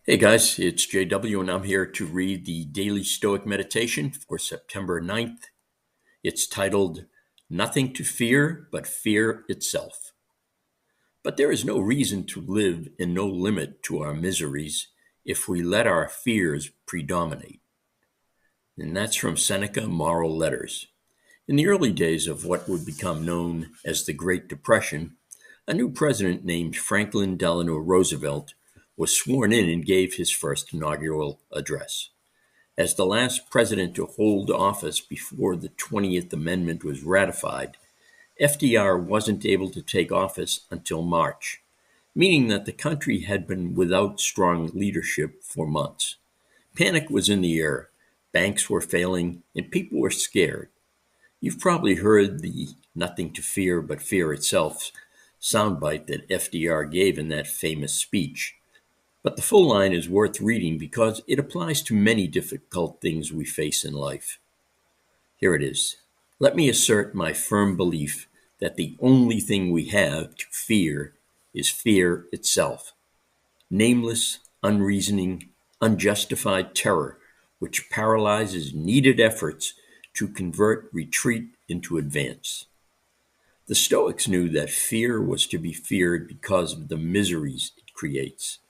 Hey guys, it's JW and I'm here to read the Daily Stoic Meditation for September 9th. It's titled, Nothing to Fear But Fear Itself. But there is no reason to live and no limit to our miseries if we let our fears predominate. And that's from Seneca Moral Letters. In the early days of what would become known as the Great Depression, a new president named Franklin Delano Roosevelt was sworn in and gave his first inaugural address. As the last president to hold office before the 20th Amendment was ratified, FDR wasn't able to take office until March, meaning that the country had been without strong leadership for months. Panic was in the air, banks were failing, and people were scared. You've probably heard the "nothing to fear but fear itself" soundbite that FDR gave in that famous speech. But the full line is worth reading because it applies to many difficult things we face in life. Here it is. Let me assert my firm belief that the only thing we have to fear is fear itself. Nameless, unreasoning, unjustified terror which paralyzes needed efforts to convert retreat into advance. The Stoics knew that fear was to be feared because of the miseries it creates.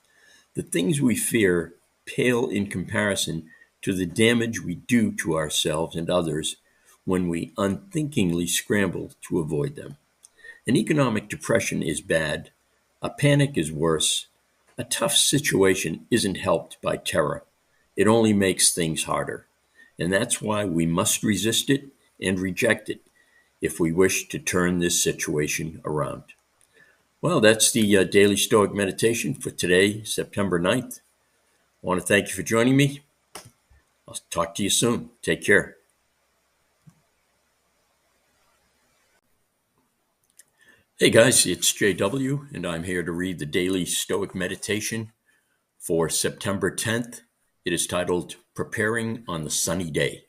The things we fear pale in comparison to the damage we do to ourselves and others when we unthinkingly scramble to avoid them. An economic depression is bad. A panic is worse. A tough situation isn't helped by terror. It only makes things harder. And that's why we must resist it and reject it if we wish to turn this situation around. Well, that's the Daily Stoic Meditation for today, September 9th. I want to thank you for joining me. I'll talk to you soon. Take care. Hey guys, it's JW, and I'm here to read the Daily Stoic Meditation for September 10th. It is titled, Preparing on the Sunny Day.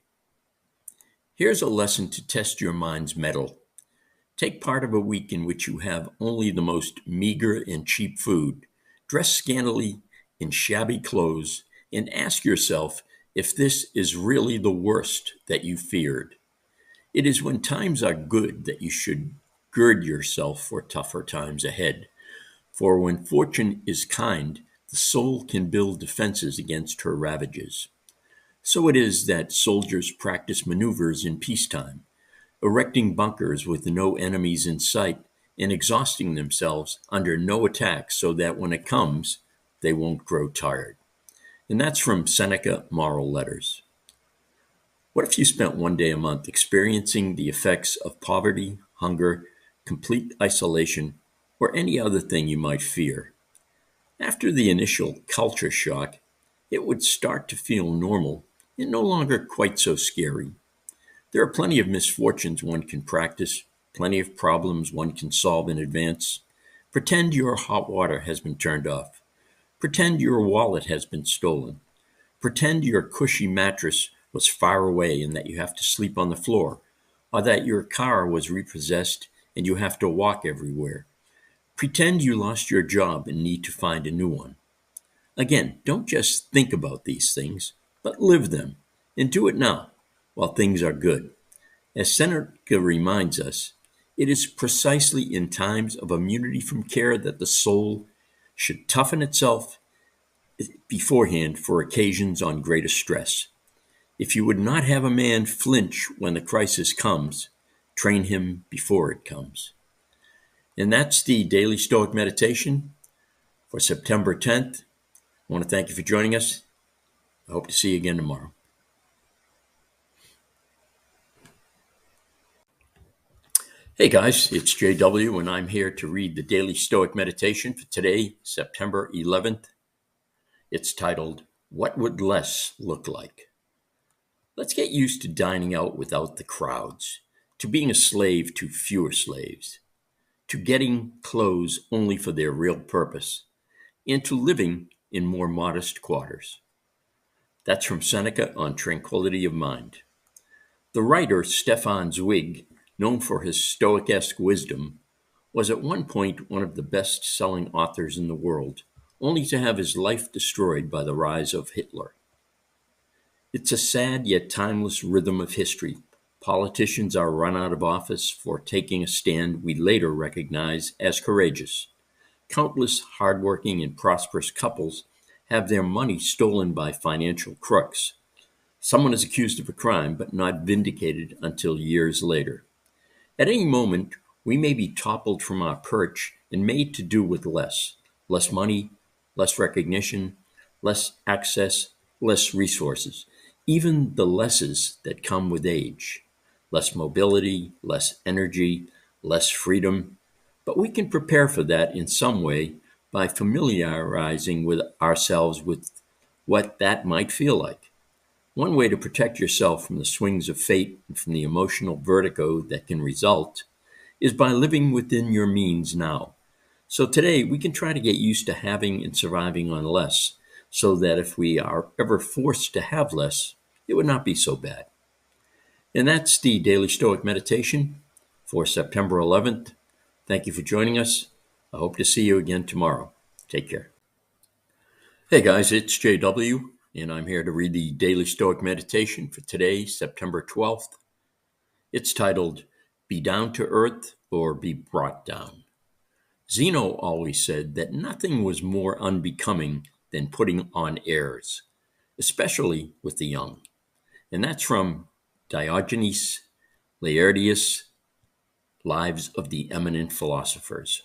Here's a lesson to test your mind's mettle. Take part of a week in which you have only the most meager and cheap food, dress scantily in shabby clothes, and ask yourself if this is really the worst that you feared. It is when times are good that you should gird yourself for tougher times ahead. For when fortune is kind, the soul can build defenses against her ravages. So it is that soldiers practice maneuvers in peacetime, erecting bunkers with no enemies in sight and exhausting themselves under no attack so that when it comes, they won't grow tired. And that's from Seneca Moral Letters. What if you spent one day a month experiencing the effects of poverty, hunger, complete isolation, or any other thing you might fear? After the initial culture shock, it would start to feel normal and no longer quite so scary. There are plenty of misfortunes one can practice, plenty of problems one can solve in advance. Pretend your hot water has been turned off. Pretend your wallet has been stolen. Pretend your cushy mattress was far away and that you have to sleep on the floor, or that your car was repossessed and you have to walk everywhere. Pretend you lost your job and need to find a new one. Again, don't just think about these things, but live them, and do it now, while things are good. As Seneca reminds us, it is precisely in times of immunity from care that the soul should toughen itself beforehand for occasions on greater stress. If you would not have a man flinch when the crisis comes, train him before it comes. And that's the Daily Stoic Meditation for September 10th. I want to thank you for joining us. I hope to see you again tomorrow. Hey guys, it's JW, and I'm here to read the Daily Stoic Meditation for today, September 11th. It's titled, What Would Less Look Like? Let's get used to dining out without the crowds, to being a slave to fewer slaves, to getting clothes only for their real purpose, and to living in more modest quarters. That's from Seneca on Tranquility of Mind. The writer Stefan Zweig, known for his Stoic-esque wisdom, was at one point one of the best-selling authors in the world, only to have his life destroyed by the rise of Hitler. It's a sad yet timeless rhythm of history. Politicians are run out of office for taking a stand we later recognize as courageous. Countless hardworking and prosperous couples have their money stolen by financial crooks. Someone is accused of a crime but not vindicated until years later. At any moment, we may be toppled from our perch and made to do with less money, less recognition, less access, less resources, even the lesses that come with age, less mobility, less energy, less freedom. But we can prepare for that in some way by familiarizing with ourselves with what that might feel like. One way to protect yourself from the swings of fate and from the emotional vertigo that can result is by living within your means now. So today we can try to get used to having and surviving on less so that if we are ever forced to have less, it would not be so bad. And that's the Daily Stoic Meditation for September 11th. Thank you for joining us. I hope to see you again tomorrow. Take care. Hey guys, it's JW, and I'm here to read the Daily Stoic Meditation for today, September 12th. It's titled, Be Down to Earth or Be Brought Down. Zeno always said that nothing was more unbecoming than putting on airs, especially with the young. And that's from Diogenes Laertius' Lives of the Eminent Philosophers.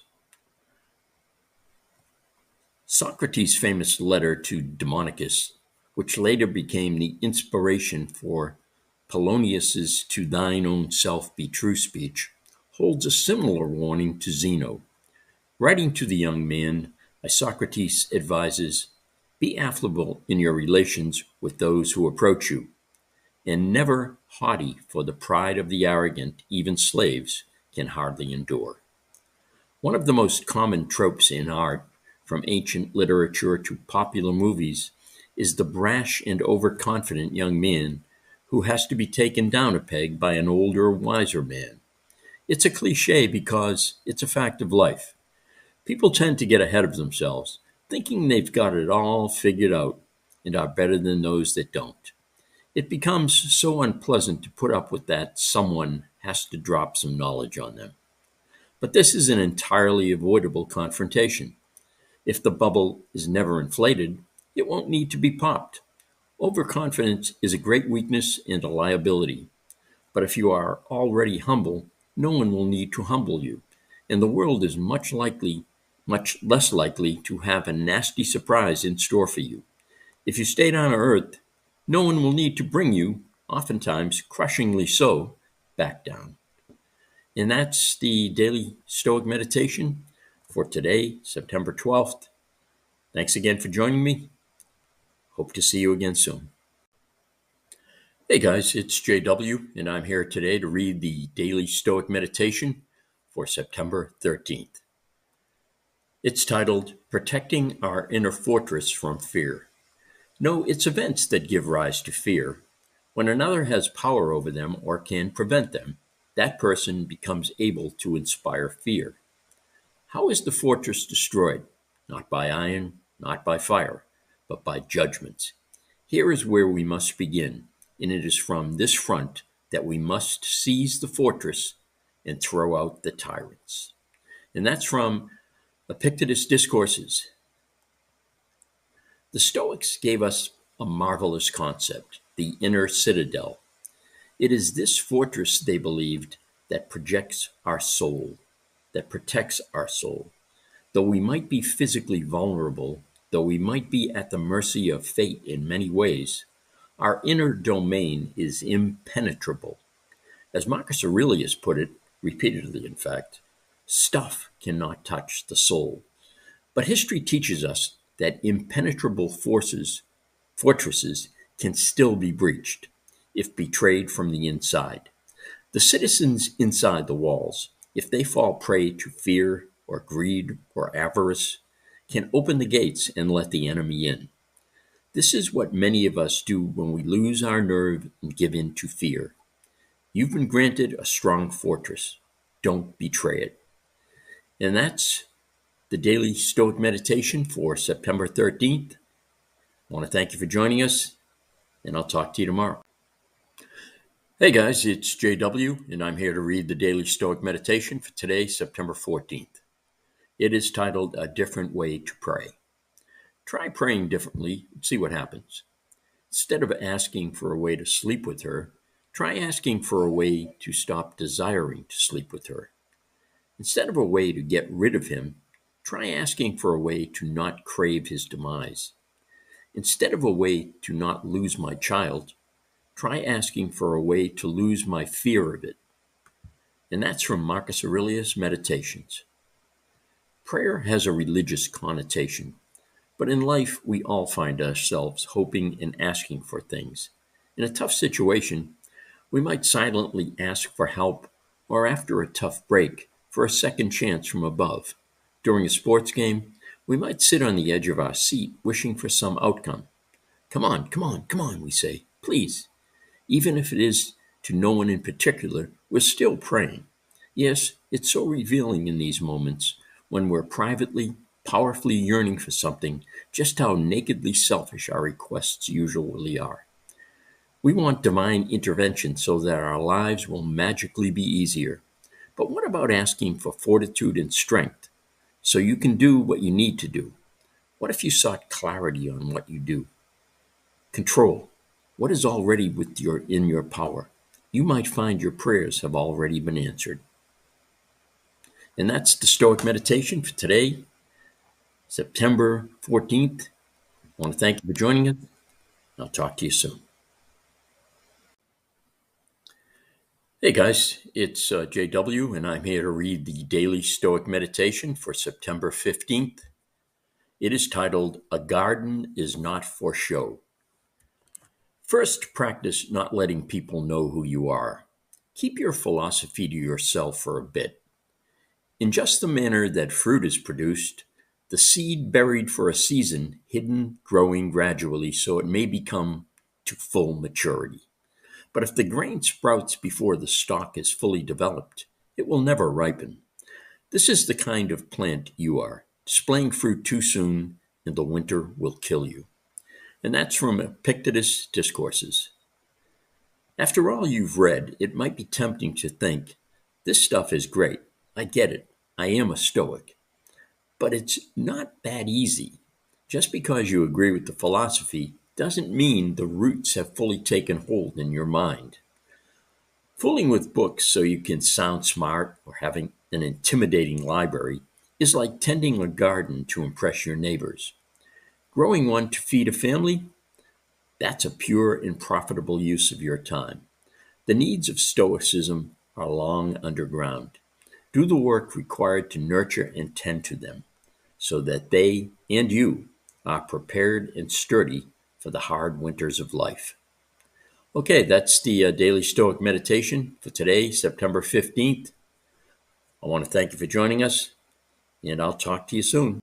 Socrates' famous letter to Demonicus, which later became the inspiration for Polonius's To Thine Own Self Be True speech, holds a similar warning to Zeno. Writing to the young man, Socrates advises, be affable in your relations with those who approach you, and never haughty, for the pride of the arrogant, even slaves, can hardly endure. One of the most common tropes in art, from ancient literature to popular movies, is the brash and overconfident young man who has to be taken down a peg by an older, wiser man. It's a cliche because it's a fact of life. People tend to get ahead of themselves, thinking they've got it all figured out and are better than those that don't. It becomes so unpleasant to put up with that someone has to drop some knowledge on them. But this is an entirely avoidable confrontation. If the bubble is never inflated, it won't need to be popped. Overconfidence is a great weakness and a liability. But if you are already humble, no one will need to humble you, and the world is much less likely to have a nasty surprise in store for you. If you stay down to earth, no one will need to bring you, oftentimes crushingly so, back down. And that's the Daily Stoic Meditation for today, September 12th. Thanks again for joining me. Hope to see you again soon. Hey guys, it's JW, and I'm here today to read the Daily Stoic Meditation for September 13th. It's titled, Protecting Our Inner Fortress from Fear. No, it's events that give rise to fear. When another has power over them or can prevent them, that person becomes able to inspire fear. How is the fortress destroyed? Not by iron, not by fire, but by judgment. Here is where we must begin, and it is from this front that we must seize the fortress and throw out the tyrants. And that's from Epictetus' Discourses. The Stoics gave us a marvelous concept, the inner citadel. It is this fortress, they believed, that projects our soul, that protects our soul. Though we might be physically vulnerable, though we might be at the mercy of fate in many ways, our inner domain is impenetrable. As Marcus Aurelius put it, repeatedly in fact, stuff cannot touch the soul. But history teaches us that impenetrable fortresses can still be breached, if betrayed from the inside. The citizens inside the walls, if they fall prey to fear or greed or avarice, can open the gates and let the enemy in. This is what many of us do when we lose our nerve and give in to fear. You've been granted a strong fortress. Don't betray it. And that's the daily Stoic meditation for September 13th. I want to thank you for joining us, and I'll talk to you tomorrow. Hey guys, it's JW, and I'm here to read the daily Stoic meditation for today, September 14th. It is titled A Different Way to Pray. Try praying differently and see what happens. Instead of asking for a way to sleep with her, try asking for a way to stop desiring to sleep with her. Instead of a way to get rid of him, try asking for a way to not crave his demise. Instead of a way to not lose my child, try asking for a way to lose my fear of it. And that's from Marcus Aurelius' Meditations. Prayer has a religious connotation, but in life we all find ourselves hoping and asking for things. In a tough situation, we might silently ask for help, or after a tough break, for a second chance from above. During a sports game, we might sit on the edge of our seat wishing for some outcome. Come on, we say, please. Even if it is to no one in particular, we're still praying. Yes, it's so revealing in these moments when we're privately, powerfully yearning for something, just how nakedly selfish our requests usually are. We want divine intervention so that our lives will magically be easier. But what about asking for fortitude and strength so you can do what you need to do? What if you sought clarity on what you do? Control. What is already in your power? You might find your prayers have already been answered. And that's the Stoic meditation for today, September 14th. I want to thank you for joining us. I'll talk to you soon. Hey guys, it's JW, and I'm here to read the daily Stoic meditation for September 15th. It is titled, A Garden is Not for Show. First, practice not letting people know who you are. Keep your philosophy to yourself for a bit. In just the manner that fruit is produced, the seed buried for a season, hidden, growing gradually so it may become to full maturity. But if the grain sprouts before the stalk is fully developed, it will never ripen. This is the kind of plant you are, displaying fruit too soon, and the winter will kill you. And that's from Epictetus' Discourses. After all you've read, it might be tempting to think, this stuff is great, I get it, I am a Stoic. But it's not that easy. Just because you agree with the philosophy doesn't mean the roots have fully taken hold in your mind. Fooling with books so you can sound smart or having an intimidating library is like tending a garden to impress your neighbors. Growing one to feed a family? That's a pure and profitable use of your time. The needs of Stoicism are long underground. Do the work required to nurture and tend to them, so that they and you are prepared and sturdy for the hard winters of life. Okay, that's the daily Stoic meditation for today, September 15th. I want to thank you for joining us, and I'll talk to you soon.